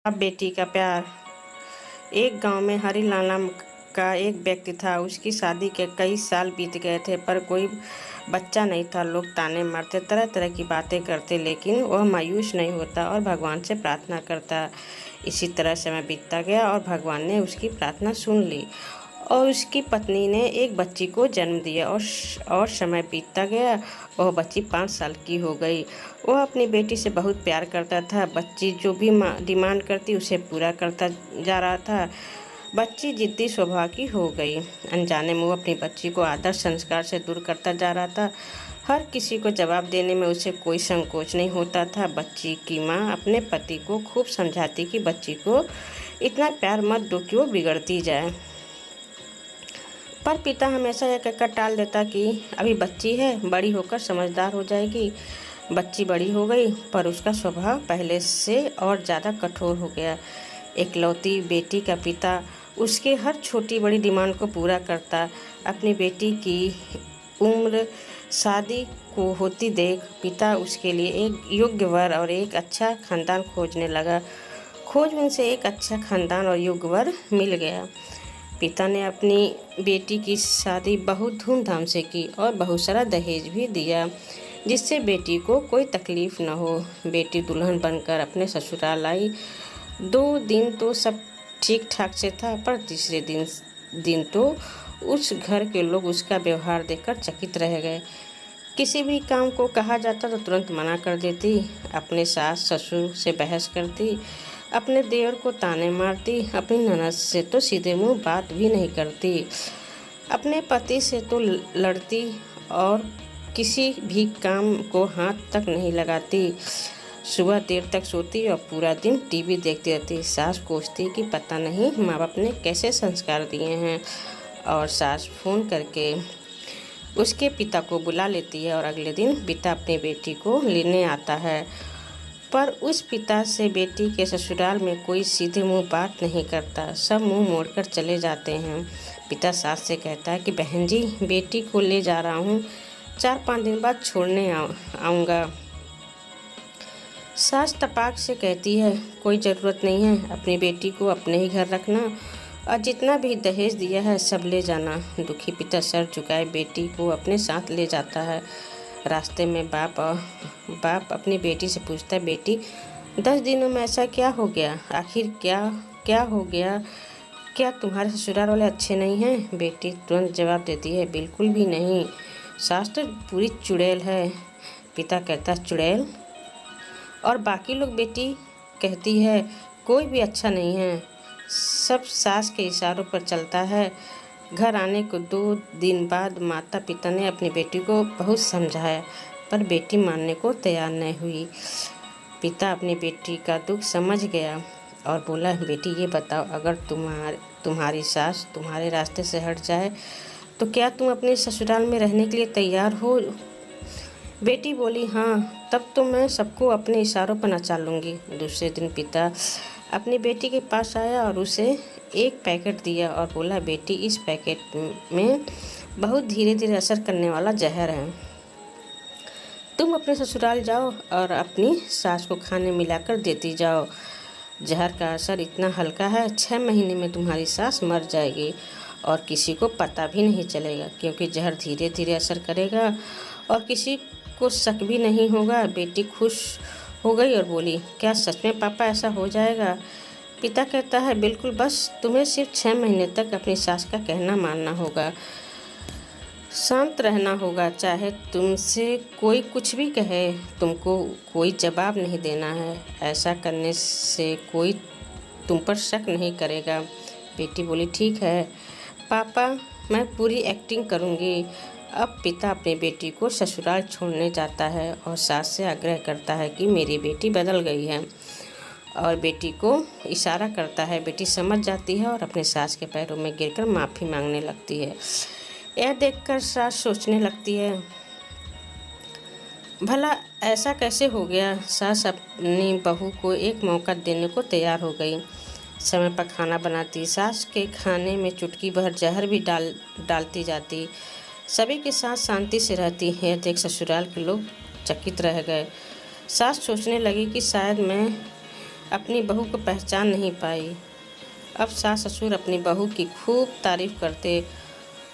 अब बेटी का प्यार। एक गांव में हरी लाल नाम का एक व्यक्ति था। उसकी शादी के कई साल बीत गए थे पर कोई बच्चा नहीं था। लोग ताने मारते, तरह तरह की बातें करते, लेकिन वह मायूस नहीं होता और भगवान से प्रार्थना करता। इसी तरह समय बीतता गया और भगवान ने उसकी प्रार्थना सुन ली और उसकी पत्नी ने एक बच्ची को जन्म दिया। और समय बीतता गया। वह बच्ची 5 साल की हो गई। वह अपनी बेटी से बहुत प्यार करता था। बच्ची जो भी डिमांड करती उसे पूरा करता जा रहा था। बच्ची जिद्दी स्वभाव की हो गई। अनजाने में वो अपनी बच्ची को आदर संस्कार से दूर करता जा रहा था। हर किसी को जवाब देने में उसे कोई संकोच नहीं होता था। बच्ची की माँ अपने पति को खूब समझाती कि बच्ची को इतना प्यार मत दो कि वो बिगड़ती जाए, पर पिता हमेशा यह कहकर टाल देता कि अभी बच्ची है, बड़ी होकर समझदार हो जाएगी। बच्ची बड़ी हो गई पर उसका स्वभाव पहले से और ज़्यादा कठोर हो गया। इकलौती बेटी का पिता उसके हर छोटी बड़ी डिमांड को पूरा करता। अपनी बेटी की उम्र शादी को होती देख पिता उसके लिए एक योग्य वर और एक अच्छा खानदान खोजने लगा। खोजबीन से एक अच्छा खानदान और योग्य वर मिल गया। पिता ने अपनी बेटी की शादी बहुत धूमधाम से की और बहुत सारा दहेज भी दिया, जिससे बेटी को कोई तकलीफ़ न हो। बेटी दुल्हन बनकर अपने ससुराल आई। 2 दिन तो सब ठीक ठाक से था, पर तीसरे दिन तो उस घर के लोग उसका व्यवहार देखकर चकित रह गए। किसी भी काम को कहा जाता तो तुरंत मना कर देती। अपने सास ससुर से बहस करती, अपने देवर को ताने मारती, अपनी ननद से तो सीधे मुंह बात भी नहीं करती, अपने पति से तो लड़ती और किसी भी काम को हाथ तक नहीं लगाती। सुबह देर तक सोती और पूरा दिन टीवी देखती रहती। सास कोसती कि पता नहीं माँ बाप ने कैसे संस्कार दिए हैं, और सास फ़ोन करके उसके पिता को बुला लेती है और अगले दिन पिता अपनी बेटी को लेने आता है। पर उस पिता से बेटी के ससुराल में कोई सीधे मुंह बात नहीं करता, सब मुंह मोड़कर चले जाते हैं। पिता सास से कहता है कि बहन जी, बेटी को ले जा रहा हूँ, 4-5 दिन बाद छोड़ने आऊँगा। सास तपाक से कहती है कोई ज़रूरत नहीं है, अपनी बेटी को अपने ही घर रखना और जितना भी दहेज दिया है सब ले जाना। दुखी पिता सर झुकाए बेटी को अपने साथ ले जाता है। रास्ते में बाप अपनी बेटी से पूछता है, बेटी 10 दिनों में ऐसा क्या हो गया? आखिर क्या हो गया? क्या तुम्हारे ससुराल वाले अच्छे नहीं हैं? बेटी तुरंत जवाब देती है, बिल्कुल भी नहीं, सास तो पूरी चुड़ैल है। पिता कहता है, चुड़ैल? और बाकी लोग? बेटी कहती है, कोई भी अच्छा नहीं है, सब सास के इशारों पर चलता है। घर आने को 2 दिन बाद माता पिता ने अपनी बेटी को बहुत समझाया, पर बेटी मानने को तैयार नहीं हुई। पिता अपनी बेटी का दुख समझ गया और बोला, बेटी ये बताओ, अगर तुम्हारी सास तुम्हारे रास्ते से हट जाए तो क्या तुम अपने ससुराल में रहने के लिए तैयार हो? बेटी बोली, हाँ, तब तो मैं सबको अपने इशारों पर नचा लूँगी। दूसरे दिन पिता अपनी बेटी के पास आया और उसे एक पैकेट दिया और बोला, बेटी इस पैकेट में बहुत धीरे धीरे असर करने वाला जहर है, तुम अपने ससुराल जाओ और अपनी सास को खाने मिलाकर देती जाओ। जहर का असर इतना हल्का है, 6 महीने में तुम्हारी सास मर जाएगी और किसी को पता भी नहीं चलेगा, क्योंकि जहर धीरे धीरे असर करेगा और किसी को शक भी नहीं होगा। बेटी खुश हो गई और बोली, क्या सच में पापा ऐसा हो जाएगा? पिता कहता है, बिल्कुल, बस तुम्हें सिर्फ 6 महीने तक अपनी सास का कहना मानना होगा, शांत रहना होगा, चाहे तुमसे कोई कुछ भी कहे, तुमको कोई जवाब नहीं देना है। ऐसा करने से कोई तुम पर शक नहीं करेगा। बेटी बोली, ठीक है पापा, मैं पूरी एक्टिंग करूँगी। अब पिता अपनी बेटी को ससुराल छोड़ने जाता है और सास से आग्रह करता है कि मेरी बेटी बदल गई है, और बेटी को इशारा करता है। बेटी समझ जाती है और अपने सास के पैरों में गिरकर माफ़ी मांगने लगती है। यह देखकर सास सोचने लगती है, भला ऐसा कैसे हो गया? सास अपनी बहू को एक मौका देने को तैयार हो गई। समय पर खाना बनाती, सास के खाने में चुटकी भर जहर भी डालती जाती, सभी के साथ शांति से रहती है। देख ससुराल के लोग चकित रह गए। सास सोचने लगी कि शायद मैं अपनी बहू को पहचान नहीं पाई। अब सास ससुर अपनी बहू की खूब तारीफ करते।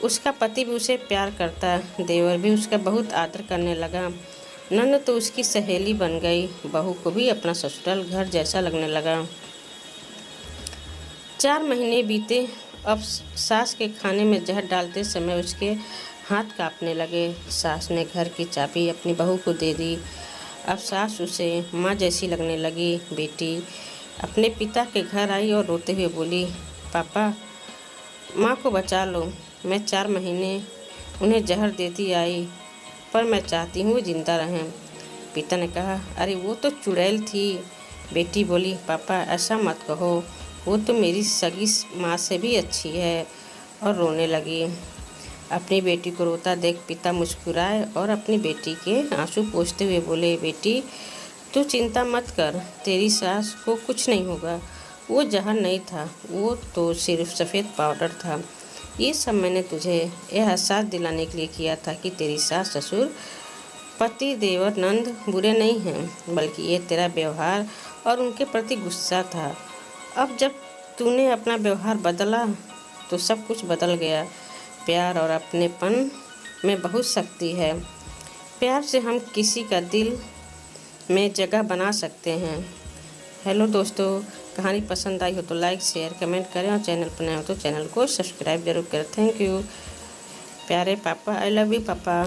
उसका पति भी उसे प्यार करता, देवर भी उसका बहुत आदर करने लगा। नंद तो उसकी सहेली बन गई। बहू को भी अपना ससुराल घर जैसा लगने लगा। 4 महीने बीते। अब सास के खाने में जहर डालते समय उसके हाथ कांपने लगे। सास ने घर की चाबी अपनी बहू को दे दी। अब सास उसे माँ जैसी लगने लगी। बेटी अपने पिता के घर आई और रोते हुए बोली, पापा माँ को बचा लो। मैं 4 महीने उन्हें जहर देती आई, पर मैं चाहती हूँ वो जिंदा रहें। पिता ने कहा, अरे वो तो चुड़ैल थी। बेटी बोली, पापा ऐसा मत कहो, वो तो मेरी सगी माँ से भी अच्छी है, और रोने लगी। अपनी बेटी को रोता देख पिता मुस्कुराए और अपनी बेटी के आंसू पोंछते हुए बोले, बेटी तू चिंता मत कर, तेरी सास को कुछ नहीं होगा। वो जहर नहीं था, वो तो सिर्फ सफ़ेद पाउडर था। ये सब मैंने तुझे यह एहसास दिलाने के लिए किया था कि तेरी सास ससुर पति देवर नंद बुरे नहीं हैं, बल्कि ये तेरा व्यवहार और उनके प्रति गुस्सा था। अब जब तूने अपना व्यवहार बदला तो सब कुछ बदल गया। प्यार और अपनेपन में बहुत शक्ति है। प्यार से हम किसी का दिल में जगह बना सकते हैं। हेलो दोस्तों, कहानी पसंद आई हो तो लाइक शेयर कमेंट करें, और चैनल पर नए हो तो चैनल को सब्सक्राइब जरूर करें। थैंक यू प्यारे पापा, आई लव यू पापा।